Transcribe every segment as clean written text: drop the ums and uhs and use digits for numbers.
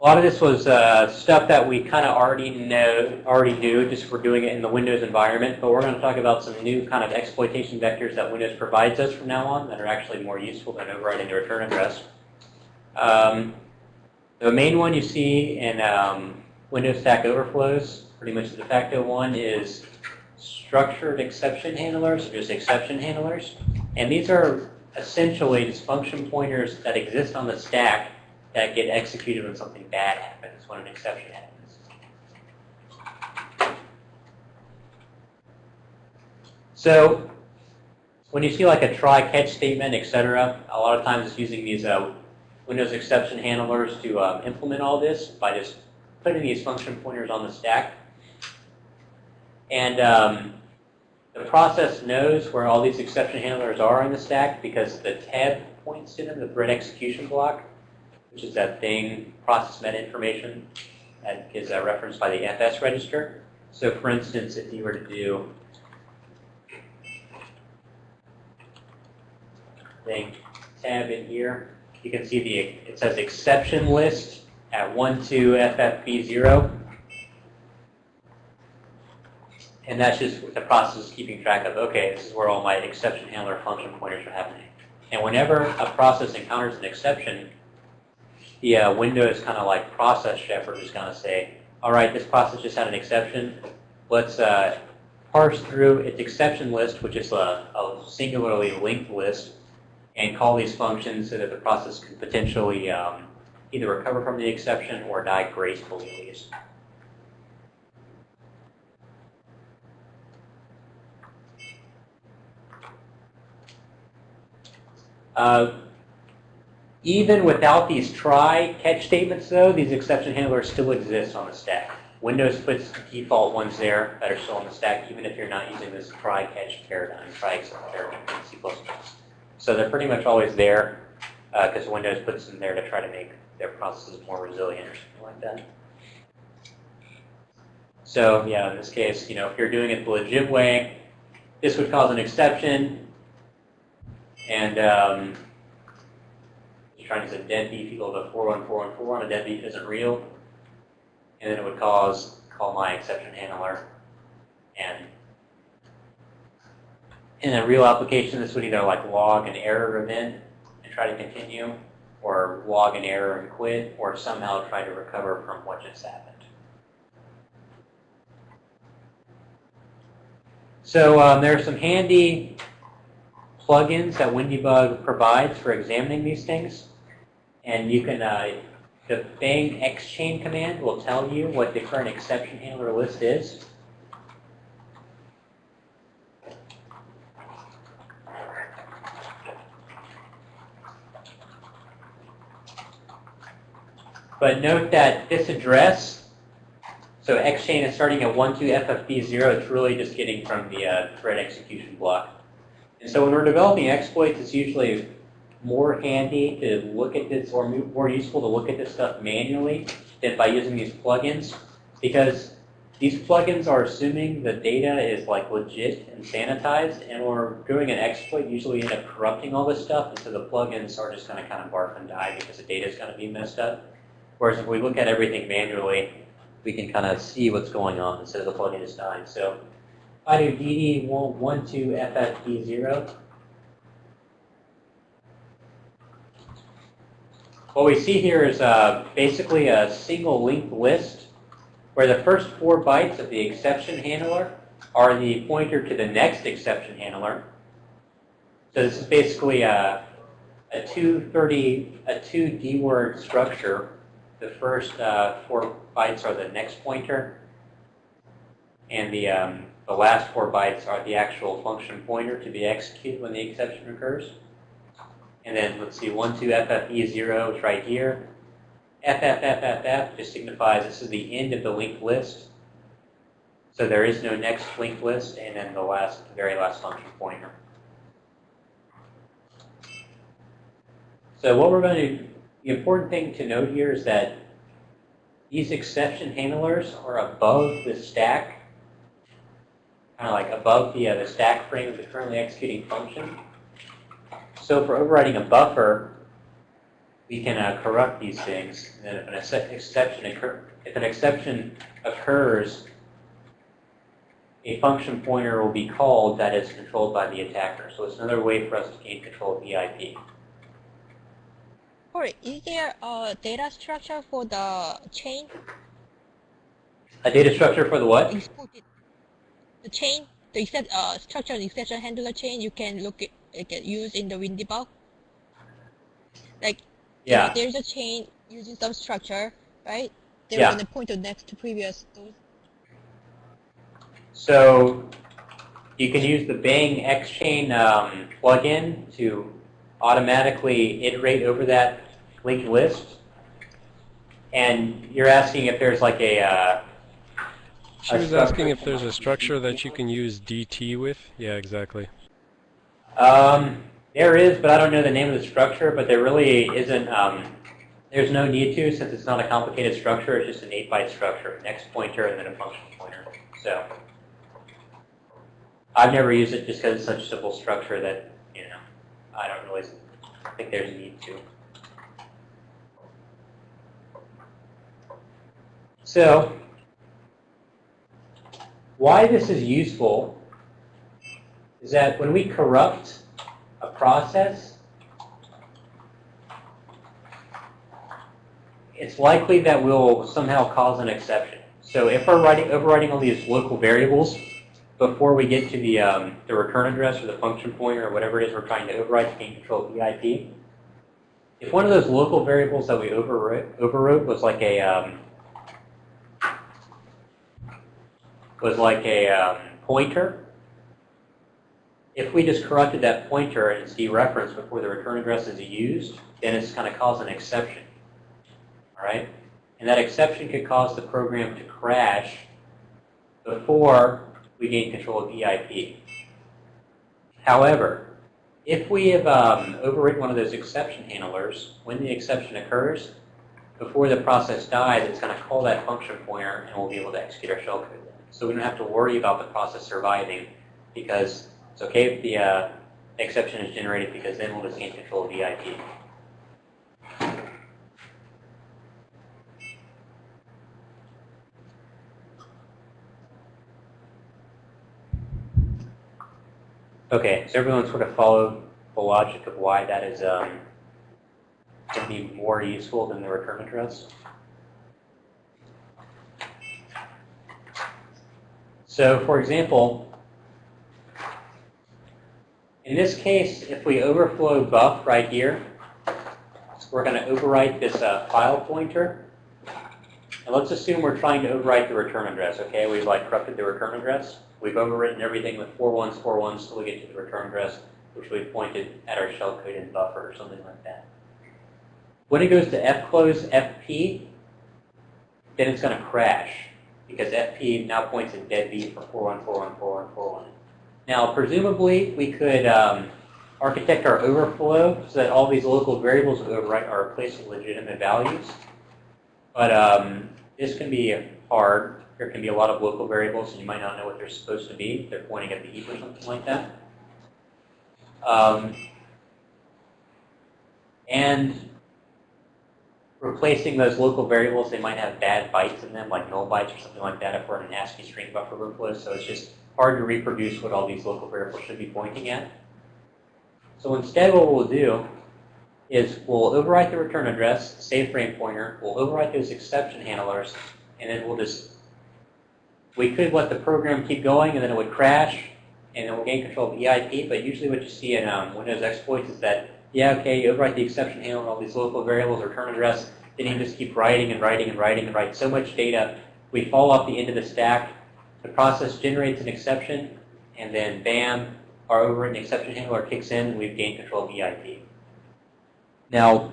A lot of this was stuff that we kind of already do, just we're doing it in the Windows environment. But we're going to talk about some new kind of exploitation vectors that Windows provides us from now on that are actually more useful than overriding the return address. The main one you see in Windows Stack Overflows, pretty much the de facto one, is structured exception handlers, or just exception handlers. And these are essentially just function pointers that exist on the stack that get executed when something bad happens, when an exception happens. So when you see like a try, catch statement, etc., a lot of times it's using these Windows exception handlers to implement all this by just putting these function pointers on the stack. And the process knows where all these exception handlers are in the stack because the tab points to them, the thread execution block, which is that thing, process meta information, that is referenced by the FS register. So for instance, if you were to do thing tab in here, you can see it says exception list at 12FFB0. And that's just what the process is keeping track of. Okay, this is where all my exception handler function pointers are happening. And whenever a process encounters an exception, the Windows kind of like process shepherd is going to say, all right, this process just had an exception. Let's parse through its exception list, which is a singularly linked list, and call these functions so that the process can potentially either recover from the exception or die gracefully at least. Even without these try catch statements, though, these exception handlers still exist on the stack. Windows puts default ones there that are still on the stack, even if you're not using this try catch paradigm, try except paradigm in C++. So they're pretty much always there because Windows puts them there to try to make their processes more resilient or something like that. So yeah, in this case, if you're doing it the legit way, this would cause an exception, and you're trying to set deadbeef equal to 41414, and a deadbeef isn't real, and then it would call my exception handler, and in a real application, this would either like log an error event and try to continue, or log an error and quit, or somehow try to recover from what just happened. So there are some handy plugins that WinDebug provides for examining these things. And you can, the bang xchain command will tell you what the current exception handler list is. But note that this address, so xchain is starting at 12FFB0, it's really just getting from the thread execution block. And so when we're developing exploits, it's usually more handy to look at this, or more useful to look at this stuff manually than by using these plugins, because these plugins are assuming the data is like legit and sanitized, and when we're doing an exploit, usually end up corrupting all this stuff, and so the plugins are just going to kind of barf and die because the data is going to be messed up. Whereas if we look at everything manually, we can kind of see what's going on instead of the plugin is dying. So if I do dd12FFB0, what we see here is basically a single linked list where the first 4 bytes of the exception handler are the pointer to the next exception handler. So this is basically a 2D word structure. The first 4 bytes are the next pointer, and the last 4 bytes are the actual function pointer to be executed when the exception occurs. And then let's see, 12FFE0 is right here. FFFFF just signifies this is the end of the linked list. So there is no next linked list, and then the very last function pointer. So what we're going to, the important thing to note here is that these exception handlers are above the stack, kind of like above the stack frame of the currently executing function. So for overriding a buffer, we can corrupt these things. And then if an exception occurs, a function pointer will be called that is controlled by the attacker. So it's another way for us to gain control of the IP. Or is there a data structure for the chain? A data structure for the what? Exported. The chain, the structured exception handler chain, you can look at use in the WinDebug. Like, Yeah. there's a chain using some structure, right? They're Yeah. going to point to next to previous. So you can use the Bang XChain plugin to automatically iterate over that linked list. And you're asking if there's like a She was asking if there's a structure that you can use DT with. Yeah, exactly. There is, but I don't know the name of the structure, but there really isn't, there's no need to since it's not a complicated structure. It's just an 8-byte structure, an X pointer and then a function pointer. So I've never used it just because it's such a simple structure that, you know, I don't really think there's a need to. So why this is useful is that when we corrupt a process, it's likely that we'll somehow cause an exception. So if we're overriding all these local variables before we get to the return address or the function pointer or whatever it is we're trying to override to gain control of the IP, if one of those local variables that we overrode was like a pointer, if we just corrupted that pointer and it's dereferenced before the return address is used, then it's going to cause an exception. All right? And that exception could cause the program to crash before we gain control of the IP. However, if we have overridden one of those exception handlers, when the exception occurs, before the process dies, it's going to call that function pointer and we'll be able to execute our shellcode. So we don't have to worry about the process surviving because it's okay if the exception is generated because then we'll just gain control of the IP. Okay, so everyone sort of followed the logic of why that is going to be more useful than the return address. So, for example, in this case, if we overflow buff right here, so we're going to overwrite this file pointer. And let's assume we're trying to overwrite the return address, okay? We've corrupted the return address. We've overwritten everything with 4.1.4.1 till we get to the return address, which we've pointed at our shellcode in buffer or something like that. When it goes to fclose fp, then it's going to crash because fp now points at deadbeat for 4.1.4.1.4.1. Now, presumably, we could architect our overflow so that all these local variables we overwrite are replaced with legitimate values. But this can be hard. There can be a lot of local variables, and you might not know what they're supposed to be. They're pointing at the heap or something like that. And replacing those local variables, they might have bad bytes in them, like null bytes or something like that if we're in an ASCII string buffer overflow. So it's just hard to reproduce what all these local variables should be pointing at. So instead what we'll do is we'll overwrite the return address, the save frame pointer, we'll overwrite those exception handlers, and then we could let the program keep going and then it would crash and then we'll gain control of the EIP, but usually what you see in Windows exploits is that, yeah, okay, you overwrite the exception handler and all these local variables, return address, then you just keep writing and writing and writing and write so much data, we fall off the end of the stack, the process generates an exception, and then bam, our overwritten exception handler kicks in and we've gained control of EIP. Now,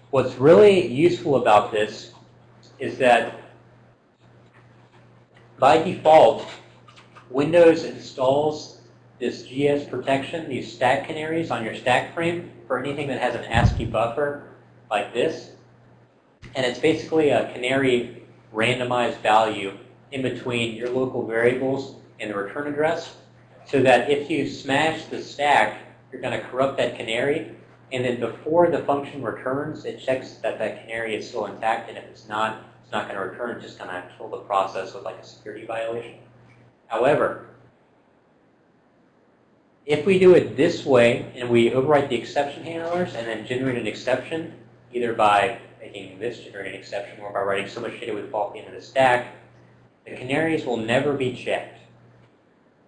what's really useful about this is that by default, Windows installs this GS protection, these stack canaries on your stack frame for anything that has an ASCII buffer like this. And it's basically a canary randomized value in between your local variables and the return address, so that if you smash the stack, you're going to corrupt that canary, And then before the function returns, it checks that that canary is still intact, and if it's not going to return. It's just going to kill the process with like a security violation. However, if we do it this way, and we overwrite the exception handlers and then generate an exception, either by making this generate an exception or by writing so much data we fall into the stack, the canaries will never be checked.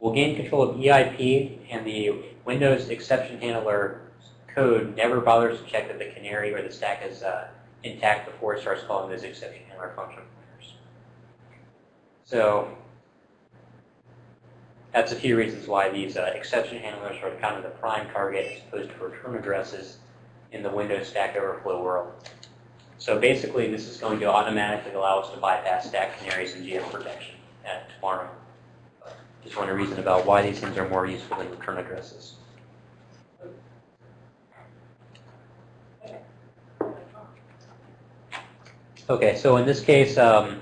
We'll gain control of EIP, and the Windows exception handler code never bothers to check that the canary or the stack is intact before it starts calling those exception handler function pointers. So that's a few reasons why these exception handlers are kind of the prime target as opposed to return addresses in the Windows Stack Overflow world. So basically, this is going to automatically allow us to bypass stack canaries and geo protection tomorrow. Just want to reason about why these things are more useful than return addresses. Okay, so in this case, I'm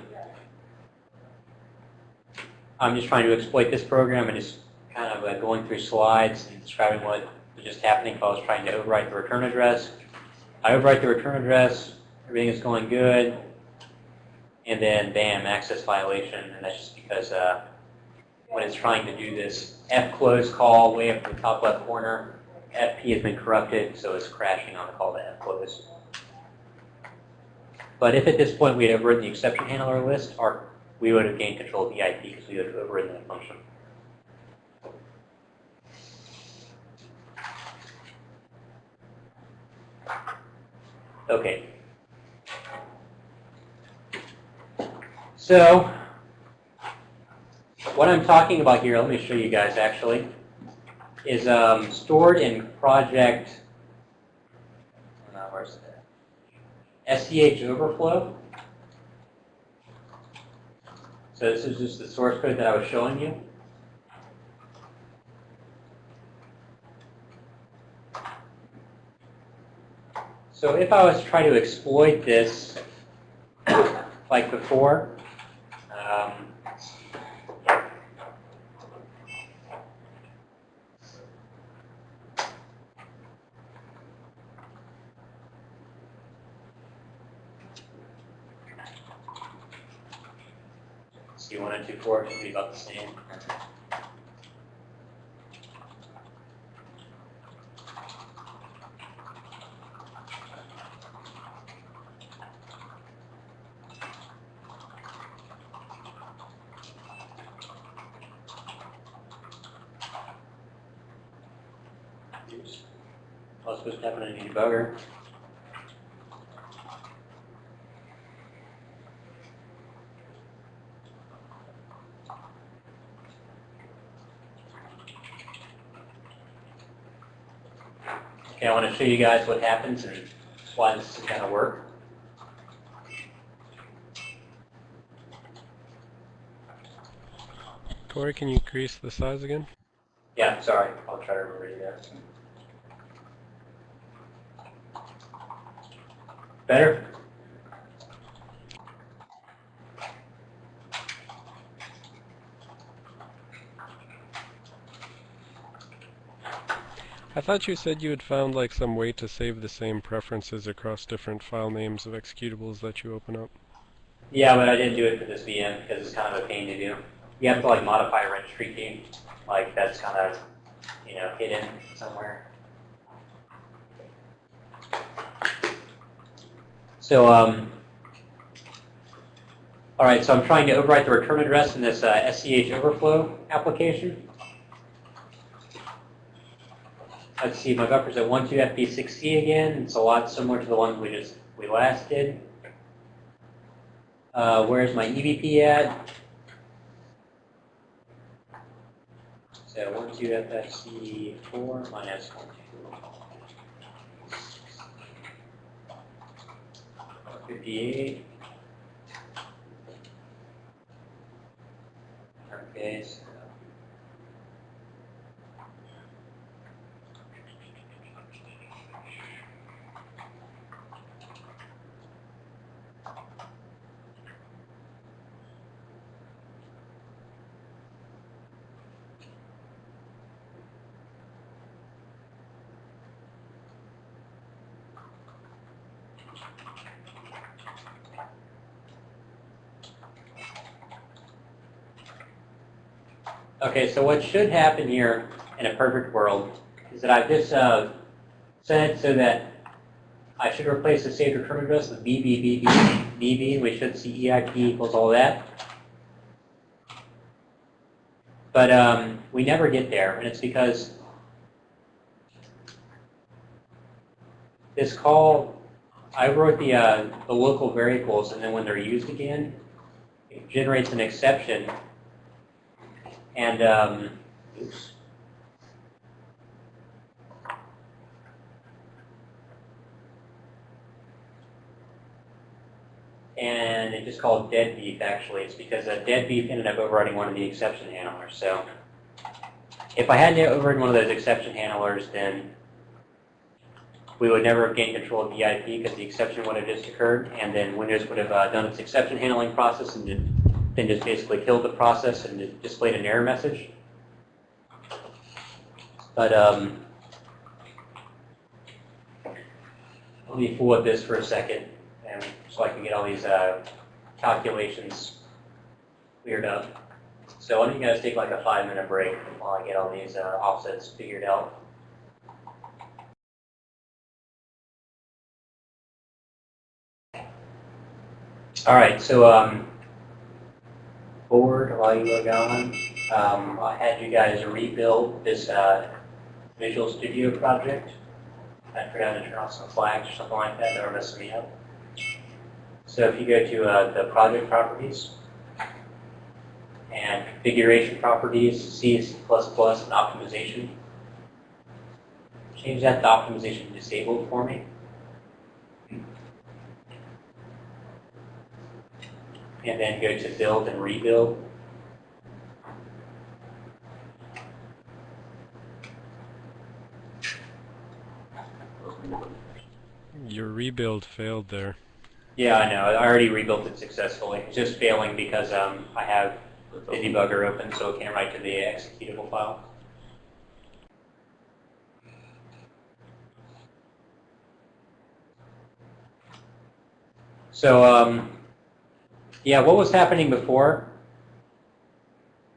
just trying to exploit this program and just kind of going through slides and describing what was just happening if I was trying to overwrite the return address. I overwrite the return address, everything is going good, and then bam, access violation, and that's just because when it's trying to do this fclose call way up in the top left corner, FP has been corrupted, so it's crashing on the call to fclose. But if at this point we had overridden the exception handler list, we would have gained control of the IP because we would have overridden that function. Okay. So what I'm talking about here, let me show you guys actually, is stored in project, where's that? SCH overflow. So this is just the source code that I was showing you. So if I was trying to exploit this like before, C1 and 2.4 should be about the same. Oops. What's supposed to happen in a debugger? Okay, I want to show you guys what happens and why this is going to work. Corey, can you increase the size again? Yeah, sorry. I'll try to remember to do that. Better? I thought you said you had found like some way to save the same preferences across different file names of executables that you open up. Yeah, but I didn't do it for this VM because it's kind of a pain to do. You have to like modify a registry key. Like that's kind of, hidden somewhere. So, all right, so I'm trying to overwrite the return address in this SCH overflow application. Let's see, my buffer's at 12FP6C again. It's a lot similar to the one we last did. Where's my EVP at? So 12FFC4 minus 12. 58. Okay, so Okay, so what should happen here in a perfect world is that I've just set it so that I should replace the saved return address with BB, and we should see EIP equals all that. But we never get there, and it's because this call, I wrote the local variables, and then when they're used again, it generates an exception. And oops. And it just called dead beef, actually. It's because dead beef ended up overriding one of the exception handlers. So if I hadn't overridden one of those exception handlers, then we would never have gained control of the IP because the exception would have just occurred, and then Windows would have done its exception handling process and then just basically killed the process and displayed an error message. But let me fool with this for a second, and so I can get all these calculations cleared up. So why don't you guys take like a 5-minute break while I get all these offsets figured out. All right, so forward while you look on, I had you guys rebuild this Visual Studio project. I forgot to turn off some flags or something like that were messing me up. So if you go to the project properties and configuration properties, C, C++, and optimization, change that to optimization disabled for me. And then go to build and rebuild. Your rebuild failed there. Yeah, I know. I already rebuilt it successfully. It's just failing because I have the debugger open, so it can't write to the executable file. So, yeah, what was happening before?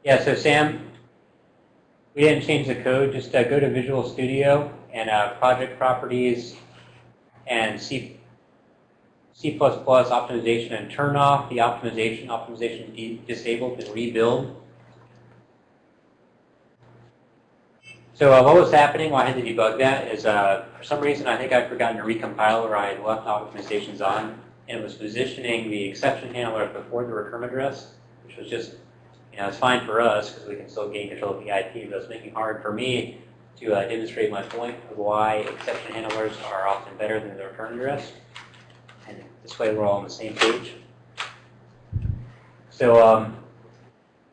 Yeah, so Sam, we didn't change the code. Just go to Visual Studio and project properties and C++ optimization and turn off the optimization disabled and rebuild. So what was happening while I had to debug that is for some reason I think I'd forgotten to recompile or I had left optimizations on and it was positioning the exception handler before the return address, which was just, it's fine for us because we can still gain control of the IP, but it's making it hard for me to demonstrate my point of why exception handlers are often better than the return address. And this way we're all on the same page. So,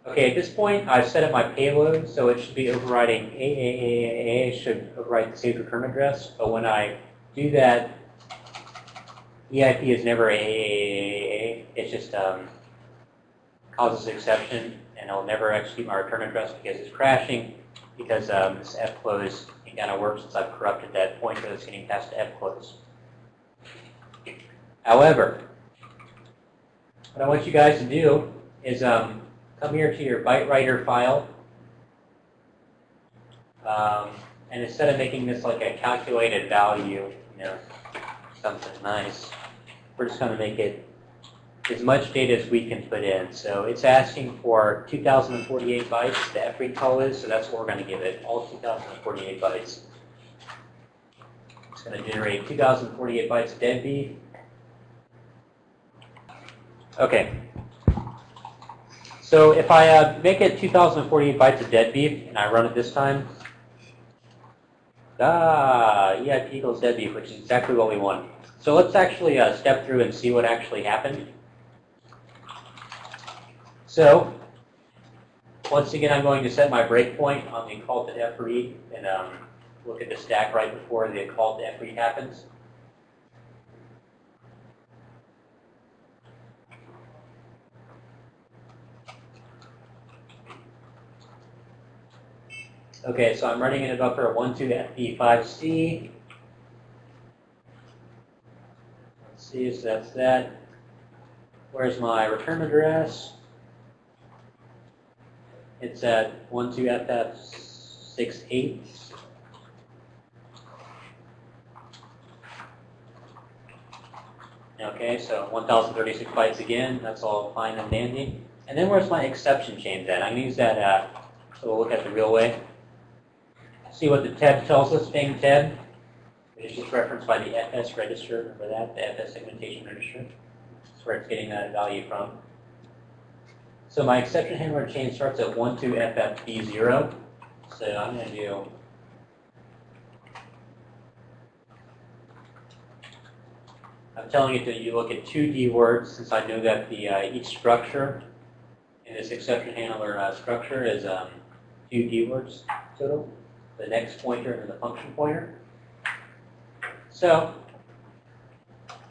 okay, at this point I've set up my payload, so it should be overriding AAAAA, should override the saved return address. But when I do that, EIP is never AAAAA. It just causes an exception, and it'll never execute my return address because it's crashing, because this fclose ain't gonna work since I've corrupted that pointer that's getting passed to fclose. However, what I want you guys to do is come here to your byte writer file, and instead of making this like a calculated value, something nice, we're just going to make it as much data as we can put in. So it's asking for 2048 bytes, the FREAD call is, so that's what we're going to give it, all 2048 bytes. It's going to generate 2048 bytes of deadbeef. Okay. So if I make it 2048 bytes of deadbeef and I run it this time, EIP equals deadbeef, which is exactly what we want. So let's actually step through and see what actually happened. So once again, I'm going to set my breakpoint on the call to fread and look at the stack right before the call to fread happens. Okay, so I'm running in a buffer 12FP5C. Let's see, so that's that. Where's my return address? It's at 12FF68. Okay, so 1036 bytes again. That's all fine and dandy. And then where's my exception chains at? I'm going to use that, so we'll look at the real way. See what the TEB tells us, ping TEB, which is just referenced by the FS register. Remember that, the FS segmentation register. That's where it's getting that value from. So my exception handler chain starts at 12FFB0. So I'm going to do I'm telling it that you look at 2D words, since I know that the each structure in this exception handler structure is 2D words total. The next pointer and the function pointer. So,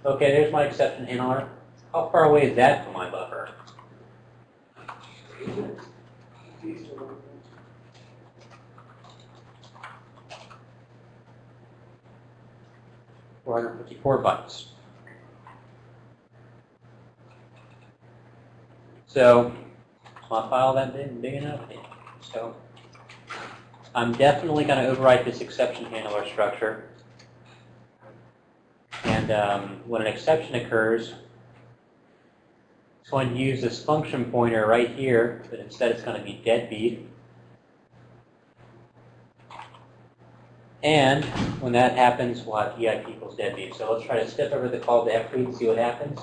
okay, there's my exception handler. How far away is that from my buffer? $454 bytes. So, is my file that big enough? Yeah. So, I'm definitely going to overwrite this exception handler structure. And when an exception occurs, it's going to use this function pointer right here, but instead it's going to be deadbeat. And when that happens, we'll have EIP equals deadbeat. So let's try to step over the call to FREAD and see what happens.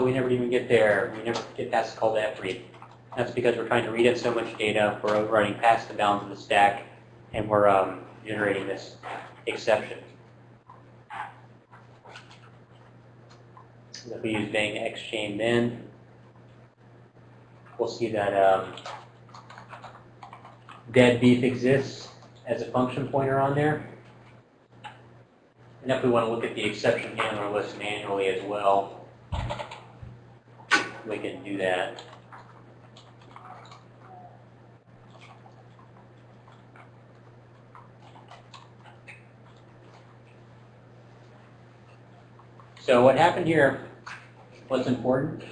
We never even get there. We never get past the call to FREAD. That's because we're trying to read in so much data, we're overriding past the bounds of the stack, and we're generating this exception. If we use bang xchain then, we'll see that deadbeef exists as a function pointer on there. And if we want to look at the exception handler list manually as well, we can do that. So what happened here, what's important,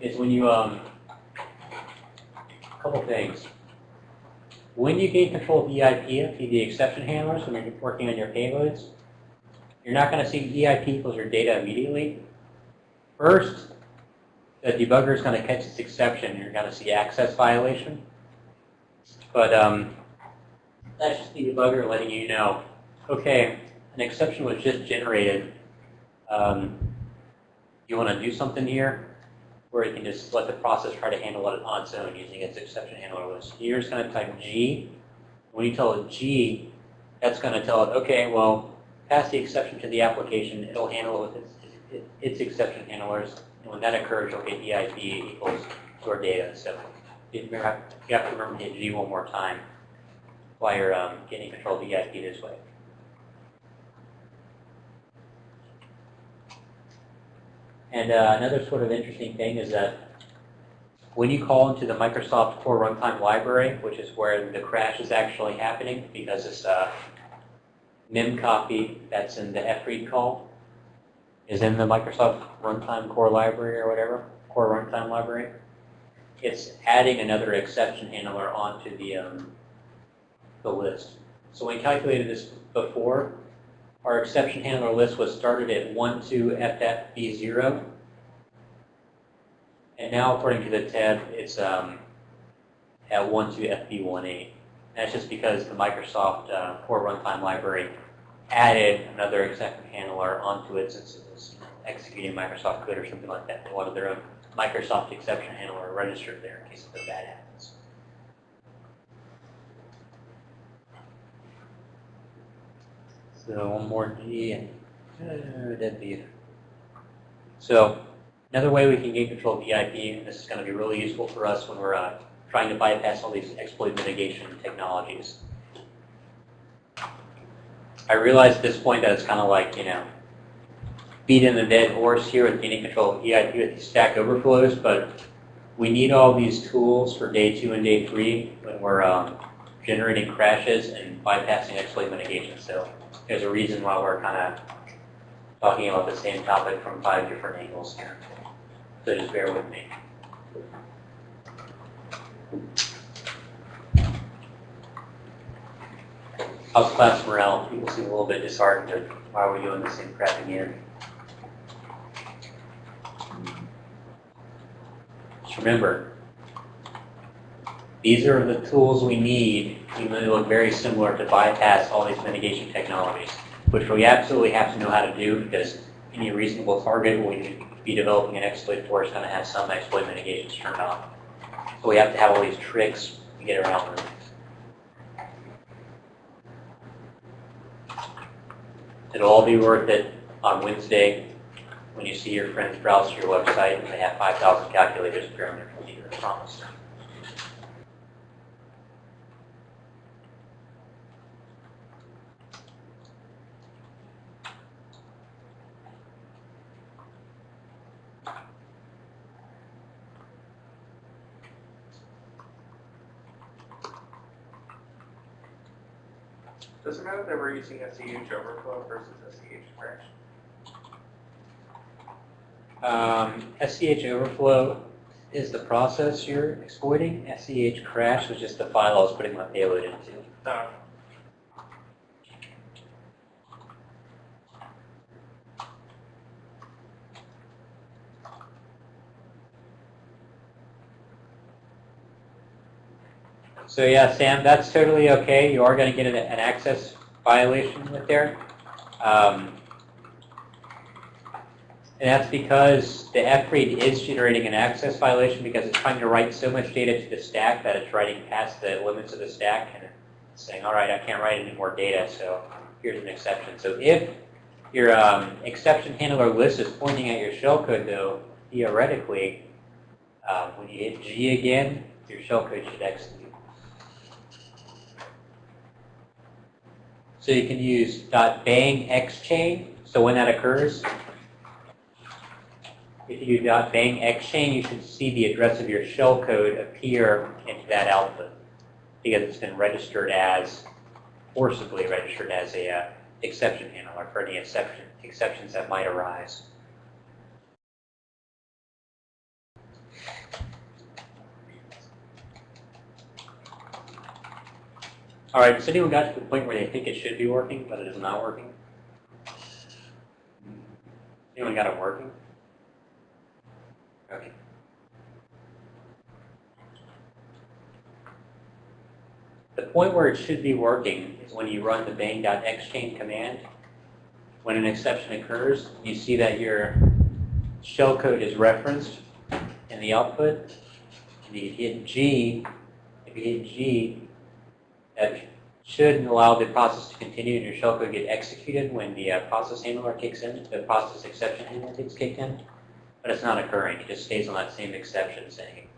is when you, a couple things. When you gain control of EIP, the exception handlers, when you're working on your payloads, you're not going to see EIP equals your data immediately. First, the debugger is going to catch this exception. You're going to see access violation. But that's just the debugger letting you know, okay, an exception was just generated. You want to do something here, where you can just let the process try to handle it on its own using its exception handler list. You're just going to type G. When you tell it G, that's going to tell it, okay, well, pass the exception to the application. It'll handle it with its exception handlers. And when that occurs, you'll get EIP equals your data. So you have to remember to hit G one more time while you're getting control of EIP this way. And another sort of interesting thing is that when you call into the Microsoft Core Runtime Library, which is where the crash is actually happening, because it's mem copy that's in the FREAD call is in the Microsoft Runtime Core Library or whatever, Core Runtime Library, it's adding another exception handler onto the list. So when we calculated this before, our exception handler list was started at 12FFB0. And now, according to the TEB, it's at 12FB18. That's just because the Microsoft Core Runtime Library added another exception handler onto it since it was executing Microsoft code or something like that. They wanted their own Microsoft exception handler registered there in case something bad happens. So one more G and deadbeef. So another way we can gain control of EIP, and this is going to be really useful for us when we're trying to bypass all these exploit mitigation technologies. I realize at this point that it's kind of like, beating the dead horse here with gaining control of EIP with these stack overflows, but we need all these tools for day 2 and day 3 when we're generating crashes and bypassing exploit mitigation. So there's a reason why we're kind of talking about the same topic from 5 different angles here. So just bear with me. How's class morale? People seem a little bit disheartened of why we're doing the same crap again. Just remember, these are the tools we need, even though they look very similar, to bypass all these mitigation technologies, which we absolutely have to know how to do, because any reasonable target we be developing an exploit for is going to have some exploit mitigations turned on. So we have to have all these tricks to get around them. It'll all be worth it on Wednesday when you see your friends browse your website and they have 5,000 calculators appear on their computer, I promise. Does it matter that we're using SEH overflow versus SEH crash? SEH overflow is the process you're exploiting. SEH crash was just the file I was putting my payload into. No. So yeah, Sam, that's totally okay. You are going to get an access violation with there. And that's because the FREAD is generating an access violation because it's trying to write so much data to the stack that it's writing past the limits of the stack and it's saying, all right, I can't write any more data, so here's an exception. So if your exception handler list is pointing at your shellcode, though, theoretically, when you hit G again, your shellcode should execute. So you can use .bang xchain. So when that occurs, if you do .bang xchain, you should see the address of your shellcode appear into that output because it's been registered as, forcibly registered as a exception handler for any exceptions that might arise. All right, has anyone got to the point where they think it should be working, but it is not working? Anyone got it working? Okay. The point where it should be working is when you run the bang.xchain command. When an exception occurs, you see that your shellcode is referenced in the output. And you hit G. If you hit G, that should allow the process to continue and your shellcode get executed when the process handler kicks in, the process exception handler gets kicked in. But it's not occurring. It just stays on that same exception saying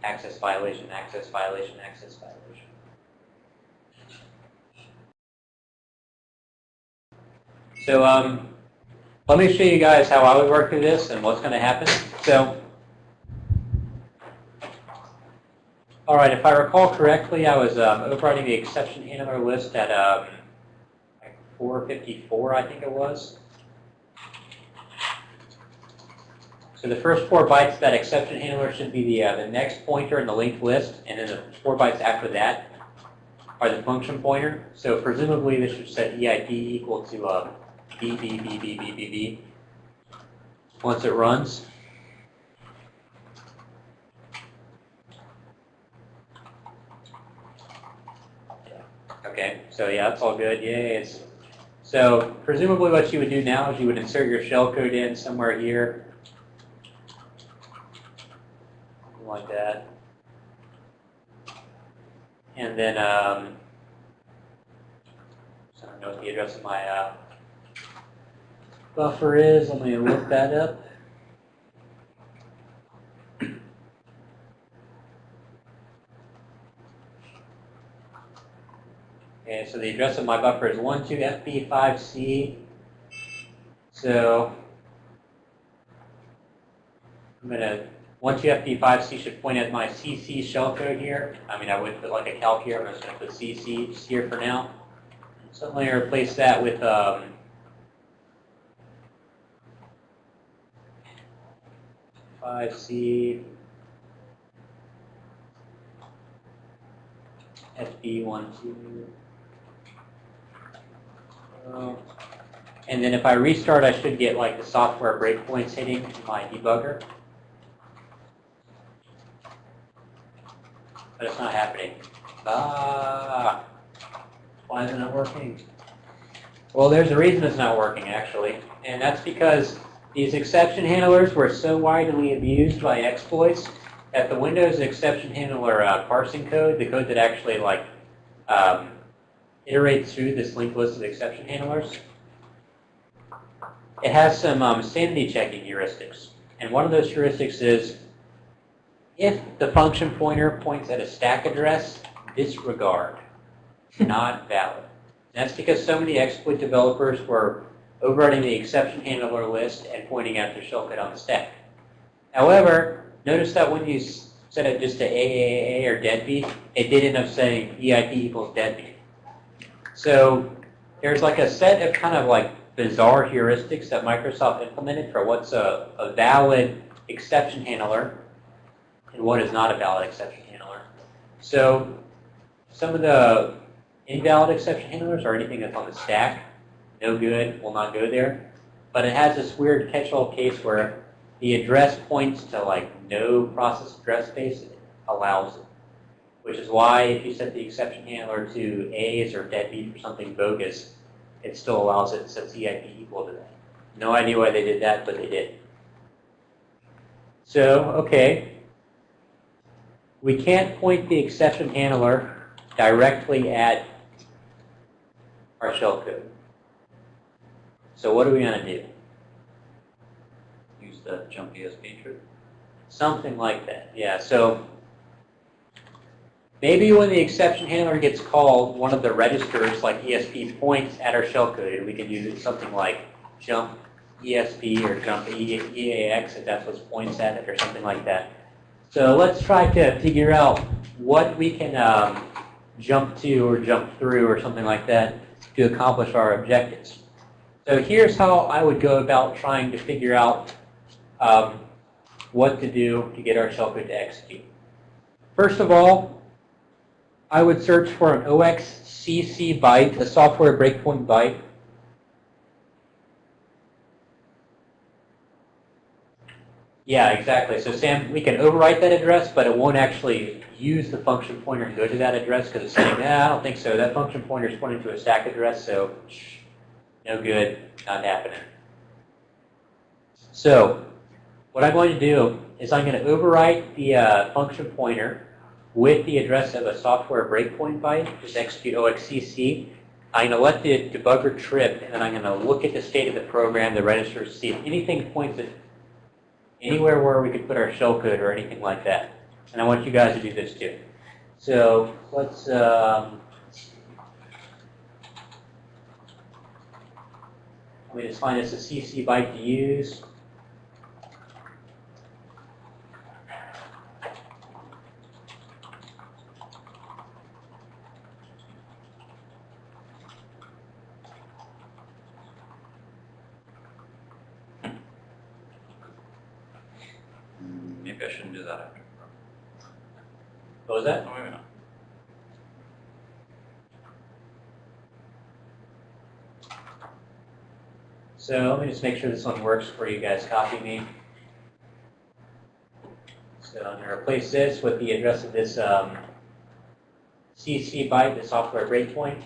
access violation, access violation, access violation. So let me show you guys how I would work through this and what's going to happen. So, all right, if I recall correctly, I was overriding the exception handler list at like 454, I think it was. So the first 4 bytes of that exception handler should be the next pointer in the linked list, and then the 4 bytes after that are the function pointer. So presumably this should set EID equal to B. Once it runs. Okay, so yeah, that's all good. Yay. So presumably what you would do now is you would insert your shellcode in somewhere here. Like that. And then, so I don't know what the address of my buffer is. Let me look that up. Okay, so the address of my buffer is 12FB5C. So I'm going to 12FB5C should point at my CC shellcode here. I mean, I would put like a calc here. I'm just going to put CC just here for now. So let me replace that with 5C FB12. And then if I restart, I should get like the software breakpoints hitting my debugger. But it's not happening. Ah, why isn't it working? Well, there's a reason it's not working, actually. And that's because these exception handlers were so widely abused by exploits that the Windows exception handler parsing code, the code that actually like iterates through this linked list of exception handlers, it has some sanity checking heuristics. And one of those heuristics is if the function pointer points at a stack address, disregard, not valid. And that's because so many exploit developers were overriding the exception handler list and pointing out their shellcode on the stack. However, notice that when you set it just to AAA or deadbeat, it did end up saying EIP equals deadbeat. So there's like a set of kind of like bizarre heuristics that Microsoft implemented for what's a valid exception handler and what is not a valid exception handler. So some of the invalid exception handlers are anything that's on the stack, no good, will not go there. But it has this weird catch-all case where the address points to like no process address space, it allows it. Which is why if you set the exception handler to A's or deadbeat or something bogus, it still allows it, sets EIP equal to that. No idea why they did that, but they did. So, okay. We can't point the exception handler directly at our shellcode. So what are we going to do? Use the jump ESP trick. Something like that, yeah. So maybe when the exception handler gets called, one of the registers like ESP points at our shellcode. We could use something like jump ESP or jump EAX if that's what points at it or something like that. So let's try to figure out what we can jump to or jump through or something like that to accomplish our objectives. So here's how I would go about trying to figure out what to do to get our shellcode to execute. First of all, I would search for an OXCC byte, a software breakpoint byte. Yeah, exactly. So Sam, we can overwrite that address, but it won't actually use the function pointer and go to that address because it's saying, I don't think so. That function pointer is pointing to a stack address, so no good, not happening. So what I'm going to do is I'm going to overwrite the function pointer with the address of a software breakpoint byte, just execute OXCC. I'm going to let the debugger trip, and then I'm going to look at the state of the program, the register, to see if anything points at anywhere where we could put our shellcode or anything like that. And I want you guys to do this too. So let's let me just find us a CC byte to use. Maybe I shouldn't do that after. What was that? Oh, wait a minute. So let me just make sure this one works before you guys copy me. So I'm going to replace this with the address of this CC byte, the software breakpoint.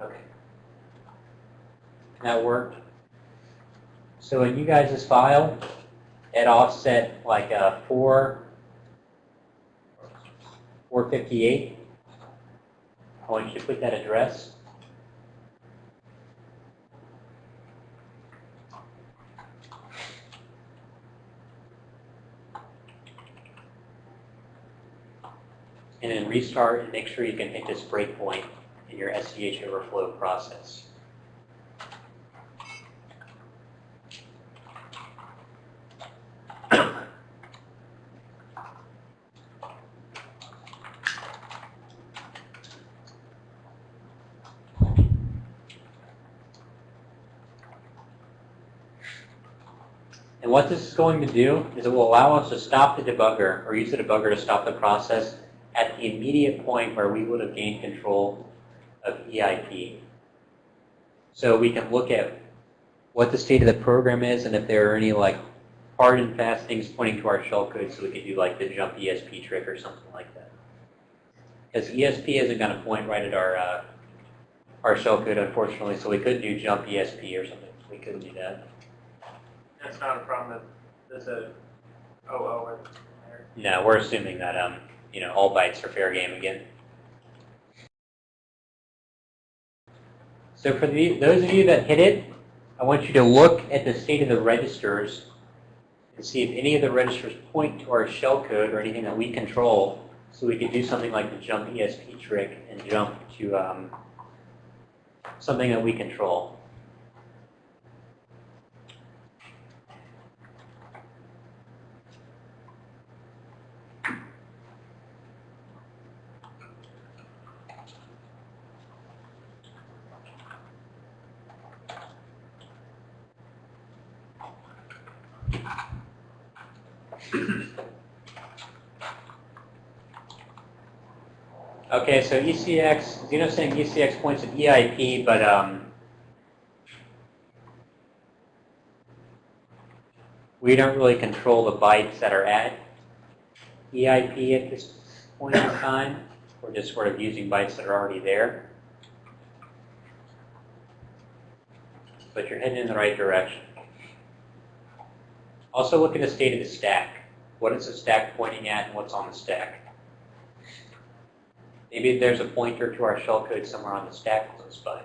Okay. That worked. So in you guys' file, at offset like 458, I want you to put that address. And then restart and make sure you can hit this breakpoint in your SCH overflow process. And what this is going to do is it will allow us to stop the debugger, or use the debugger to stop the process at the immediate point where we would have gained control of EIP. So we can look at what the state of the program is and if there are any like hard and fast things pointing to our shellcode, so we could do like the jump ESP trick or something like that. Because ESP isn't going to point right at our shellcode, unfortunately, so we couldn't do jump ESP or something. We couldn't do that. That's not a problem that there's a OO in there. No, we're assuming that all bytes are fair game again. So for those of you that hit it, I want you to look at the state of the registers and see if any of the registers point to our shellcode or anything that we control, so we could do something like the jump ESP trick and jump to something that we control. Okay, so ECX, Zeno's saying ECX points at EIP, but we don't really control the bytes that are at EIP at this point in time. We're just sort of using bytes that are already there. But you're heading in the right direction. Also look at the state of the stack. What is the stack pointing at and what's on the stack? Maybe there's a pointer to our shellcode somewhere on the stack close by.